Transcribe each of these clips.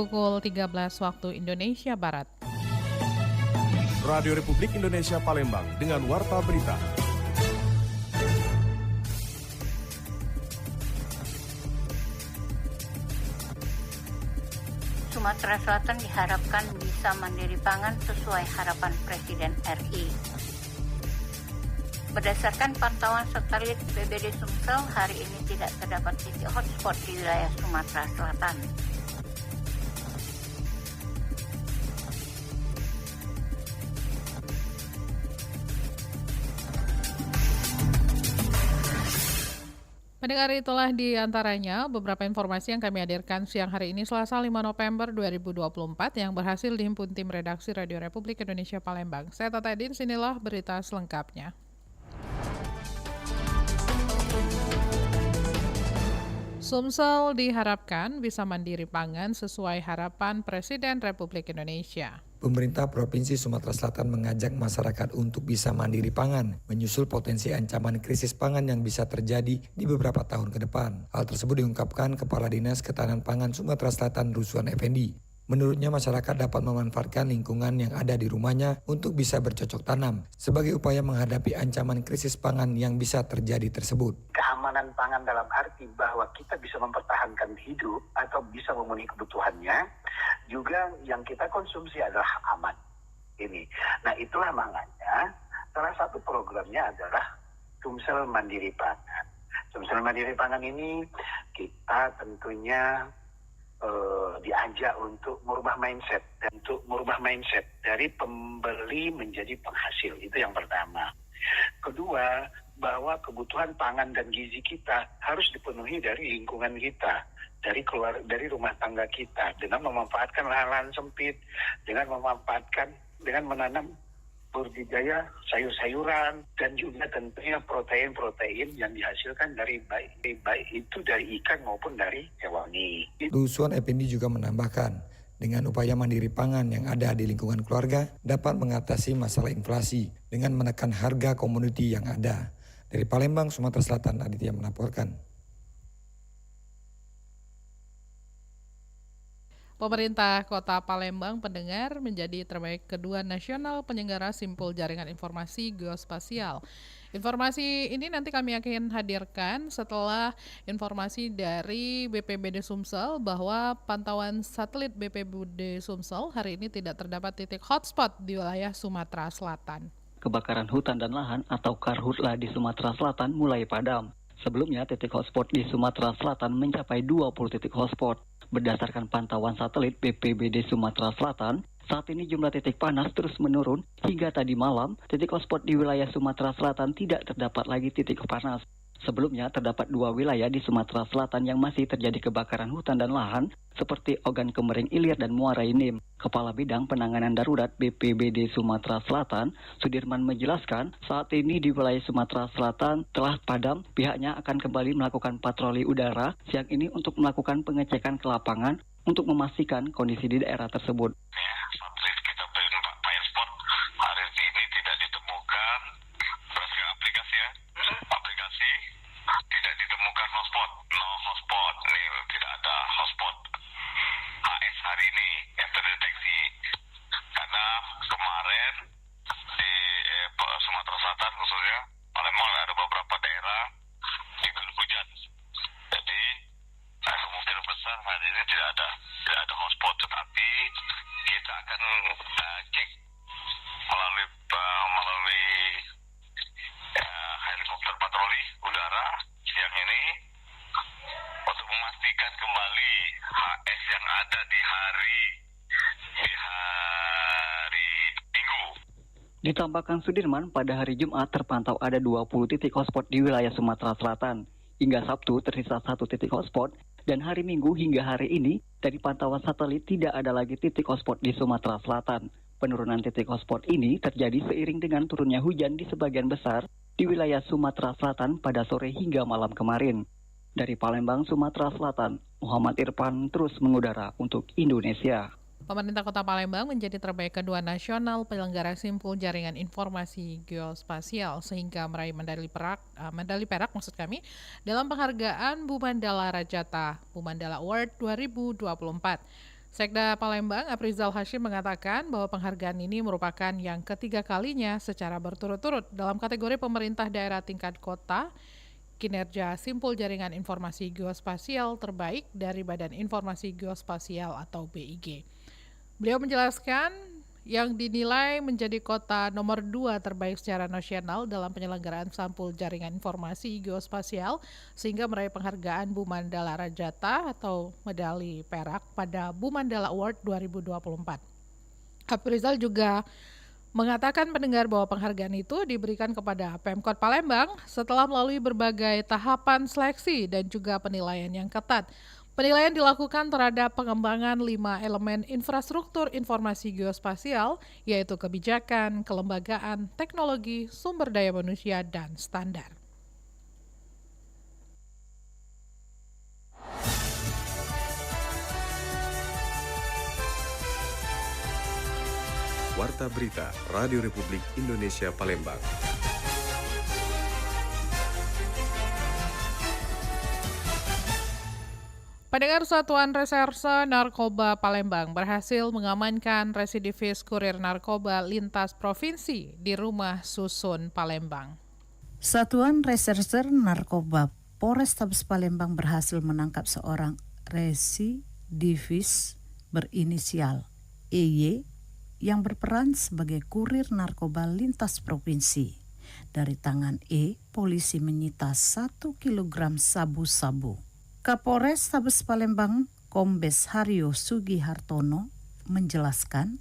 pukul 13 waktu Indonesia Barat. Radio Republik Indonesia Palembang dengan Warta Berita. Sumatera Selatan diharapkan bisa mandiri pangan sesuai harapan Presiden RI. Berdasarkan pantauan satelit BPBD Sumsel, hari ini tidak terdapat titik hotspot di wilayah Sumatera Selatan. Pendengar, itulah di antaranya beberapa informasi yang kami hadirkan siang hari ini Selasa 5 November 2024 yang berhasil dihimpun tim redaksi Radio Republik Indonesia Palembang. Saya Tata Edin, sinilah berita selengkapnya. Sumsel diharapkan bisa mandiri pangan sesuai harapan Presiden Republik Indonesia. Pemerintah Provinsi Sumatera Selatan mengajak masyarakat untuk bisa mandiri pangan, menyusul potensi ancaman krisis pangan yang bisa terjadi di beberapa tahun ke depan. Hal tersebut diungkapkan Kepala Dinas Ketahanan Pangan Sumatera Selatan Ruswan Effendi. Menurutnya masyarakat dapat memanfaatkan lingkungan yang ada di rumahnya untuk bisa bercocok tanam sebagai upaya menghadapi ancaman krisis pangan yang bisa terjadi tersebut. Keamanan pangan dalam arti bahwa kita bisa mempertahankan hidup atau bisa memenuhi kebutuhannya, juga yang kita konsumsi adalah aman. Nah, itulah makanya salah satu programnya adalah Sumsel Mandiri Pangan. Sumsel Mandiri Pangan ini kita tentunya diajak untuk merubah mindset dari pembeli menjadi penghasil. Itu yang pertama. Kedua, bahwa kebutuhan pangan dan gizi kita harus dipenuhi dari lingkungan kita, dari rumah tangga kita, dengan memanfaatkan lahan-lahan sempit, dengan menanam budidaya sayur-sayuran, dan juga tentunya protein-protein yang dihasilkan dari baik itu dari ikan maupun dari hewani. Ruswan Effendi juga menambahkan, dengan upaya mandiri pangan yang ada di lingkungan keluarga dapat mengatasi masalah inflasi dengan menekan harga komoditi yang ada. Dari Palembang, Sumatera Selatan, Aditya melaporkan. Pemerintah Kota Palembang, pendengar, menjadi terbaik kedua nasional penyelenggara simpul jaringan informasi geospasial. Informasi ini nanti kami akan hadirkan setelah informasi dari BPBD Sumsel bahwa pantauan satelit BPBD Sumsel hari ini tidak terdapat titik hotspot di wilayah Sumatera Selatan. Kebakaran hutan dan lahan atau karhutla di Sumatera Selatan mulai padam. Sebelumnya titik hotspot di Sumatera Selatan mencapai 20 titik hotspot. Berdasarkan pantauan satelit BPBD Sumatera Selatan, saat ini jumlah titik panas terus menurun hingga tadi malam titik hotspot di wilayah Sumatera Selatan tidak terdapat lagi titik panas. Sebelumnya terdapat 2 wilayah di Sumatera Selatan yang masih terjadi kebakaran hutan dan lahan seperti Ogan Kemering Ilir dan Muara Enim. Kepala Bidang Penanganan Darurat BPBD Sumatera Selatan, Sudirman menjelaskan saat ini di wilayah Sumatera Selatan telah padam, pihaknya akan kembali melakukan patroli udara siang ini untuk melakukan pengecekan ke lapangan untuk memastikan kondisi di daerah tersebut. Satelit kita beri spot hari ini tidak ditemukan berdasarkan aplikasi tidak ditemukan hotspot, no hotspot, tidak ada hotspot AS hari ini yang terdeteksi karena kemarin di Sumatera Selatan khususnya Palembang ada beberapa daerah diguyur hujan, jadi kemungkinan besar hari ini tidak ada hotspot, tetapi kita akan cek melalui helikopter patroli udara siang ini untuk memastikan kembali HS yang ada di hari Minggu. Ditambahkan Sudirman, pada hari Jumat terpantau ada 20 titik hotspot di wilayah Sumatera Selatan. Hingga Sabtu tersisa 1 titik hotspot dan hari Minggu hingga hari ini dari pantauan satelit tidak ada lagi titik hotspot di Sumatera Selatan. Penurunan titik hotspot ini terjadi seiring dengan turunnya hujan di sebagian besar di wilayah Sumatera Selatan pada sore hingga malam kemarin. Dari Palembang, Sumatera Selatan, Muhammad Irfan terus mengudara untuk Indonesia. Pemerintah Kota Palembang menjadi terbaik kedua nasional penyelenggara simpul jaringan informasi geospasial sehingga meraih medali perak dalam penghargaan Bu Mandala Rajata Bu Mandala Award 2024. Sekda Palembang, Aprizal Hashim mengatakan bahwa penghargaan ini merupakan yang ketiga kalinya secara berturut-turut dalam kategori pemerintah daerah tingkat kota, kinerja simpul jaringan informasi geospasial terbaik dari Badan Informasi Geospasial atau BIG. Beliau menjelaskan yang dinilai menjadi kota nomor 2 terbaik secara nasional dalam penyelenggaraan sampul jaringan informasi geospasial sehingga meraih penghargaan Bumandala Rajata atau medali perak pada Bumandala Award 2024. Aprizal juga mengatakan pendengar bahwa penghargaan itu diberikan kepada Pemkot Palembang setelah melalui berbagai tahapan seleksi dan juga penilaian yang ketat. Penilaian dilakukan terhadap pengembangan 5 elemen infrastruktur informasi geospasial, yaitu kebijakan, kelembagaan, teknologi, sumber daya manusia, dan standar. Warta Berita Radio Republik Indonesia Palembang. Pendengar, Satuan Reserse Narkoba Palembang berhasil mengamankan residivis kurir narkoba lintas provinsi di rumah susun Palembang. Satuan Reserse Narkoba Polrestabes Palembang berhasil menangkap seorang residivis berinisial EY yang berperan sebagai kurir narkoba lintas provinsi. Dari tangan E, polisi menyita 1 kilogram sabu-sabu. Kapolres Tabes Palembang Kombes Haryo Sugihartono menjelaskan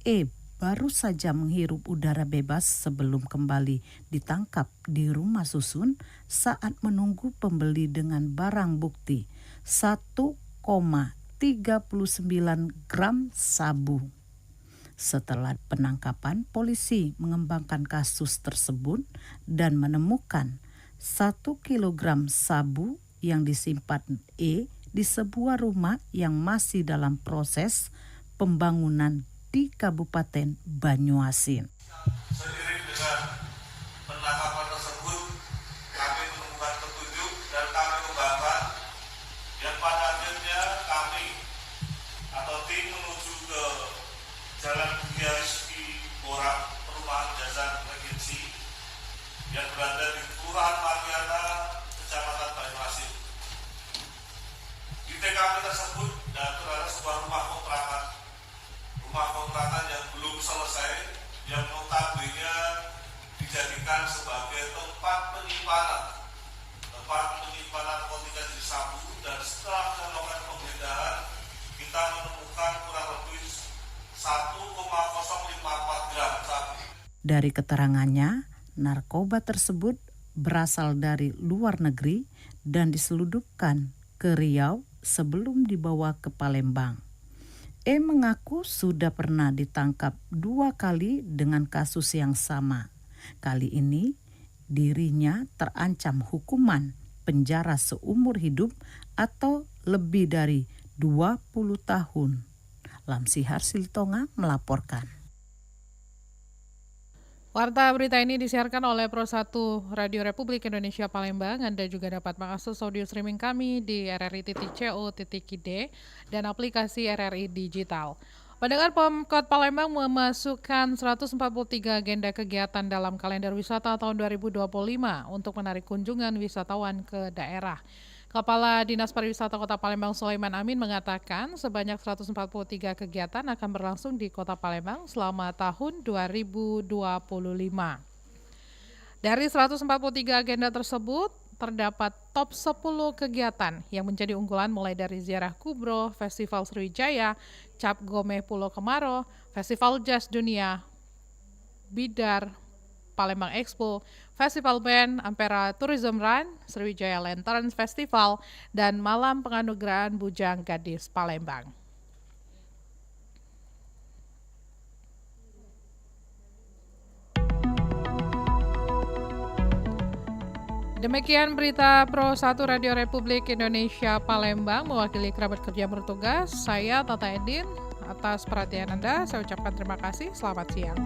E baru saja menghirup udara bebas sebelum kembali ditangkap di rumah susun saat menunggu pembeli dengan barang bukti 1,39 gram sabu. Setelah penangkapan, polisi mengembangkan kasus tersebut dan menemukan 1 kilogram sabu yang disimpan E di sebuah rumah yang masih dalam proses pembangunan di Kabupaten Banyuasin. Seiring dengan penangkapan tersebut, kami menemukan petunjuk dan kami kembangkan yang pada akhirnya kami atau tim menuju ke Jalan Buya Rizki Borak, Perumahan Jasa Regensi yang berada di Kelurahan Mariana, Kecamatan Banyuasin. Di TKP tersebut dan terhadap sebuah rumah kontrakan yang belum selesai, yang notabene dijadikan sebagai tempat penyimpanan narkotika jenis sabu, dan setelah melakukan penggeledahan kita menemukan kurang lebih 1,054 gram sabu. Dari keterangannya, narkoba tersebut berasal dari luar negeri dan diselundupkan ke Riau sebelum dibawa ke Palembang. E mengaku sudah pernah ditangkap 2 kali dengan kasus yang sama. Kali ini dirinya terancam hukuman penjara seumur hidup atau lebih dari 20 tahun. Lamsihar Silitonga melaporkan. Warta berita ini disiarkan oleh Pro 1 Radio Republik Indonesia Palembang. Anda juga dapat mengakses audio streaming kami di rri.co.id dan aplikasi RRI Digital. Pendengar, Pemkot Palembang memasukkan 143 agenda kegiatan dalam kalender wisata tahun 2025 untuk menarik kunjungan wisatawan ke daerah. Kepala Dinas Pariwisata Kota Palembang Sulaiman Amin mengatakan sebanyak 143 kegiatan akan berlangsung di Kota Palembang selama tahun 2025. Dari 143 agenda tersebut, terdapat top 10 kegiatan yang menjadi unggulan mulai dari Ziarah Kubro, Festival Sriwijaya, Cap Gome Pulau Kemaro, Festival Jazz Dunia, Bidar, Palembang Expo, Festival Band, Ampera Tourism Run, Sriwijaya Lanterns Festival, dan Malam Penganugerahan Bujang Gadis Palembang. Demikian berita Pro 1 Radio Republik Indonesia Palembang. Mewakili kerabat kerja bertugas, saya Tata Edin. Atas perhatian Anda, saya ucapkan terima kasih. Selamat siang.